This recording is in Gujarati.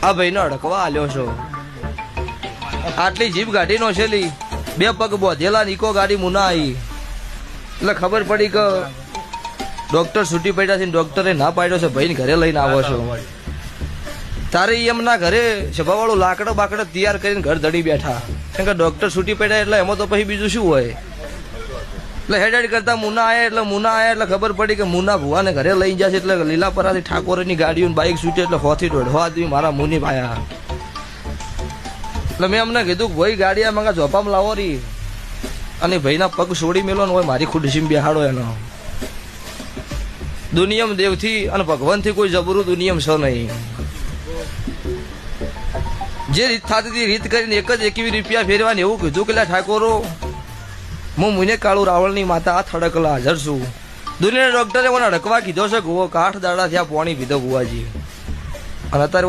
આ ભાઈને અડકવા આલ્યો છો. આટલી જીપ ગાડી નો છેલી 2 પગ બોધેલા નીકો ગાડી મુના આવી એટલે ખબર પડી કે ડોક્ટર છૂટી પડ્યા છે. ડોક્ટરે ના પાડ્યો છે ભાઈને ઘરે લઈને આવો છો. તારે એમના ઘરે સભાવાળું લાકડો બાકડો તૈયાર કરીને ઘર ધડી બેઠા. કેમ કે ડોક્ટર છૂટી પડ્યા એટલે એમાં તો પછી બીજું શું હોય. એટલે હેડ કરતા મુના આયા એટલે ખબર પડી કે મુના ભુવાને ઘરે લઈ જશે. એટલે લીલાપરાથી ઠાકોરની ગાડીઓ બાઇક છૂટી એટલે 100 થી 1.5 મારા મુની ભાયા. એટલે મેં અમને કીધું ભાઈ ગાડી આ મંગા ઝોપામાં લાવો રી અને ભાઈના પગ છોડી મેલો ને હોય મારી ખુરશીમાં બેહાડો એનો. દુનિયમ દેવથી અને ભગવાનથી કોઈ જબરું દુનિયમ છે નહીં. જે રીત થતી હતી રીત કરીને 21 રૂપિયા ફેરવાની એવું કીધું કે ઠાકોરો હું મુને કાળુ રાવળની માતા આ થડકલા હાજર છું. દુનિયાના ડોક્ટરે મને અડકવા કીધો છે ગોવો 8 દાડા થયા પાણી પીધો બુવાજી. અને અત્યારે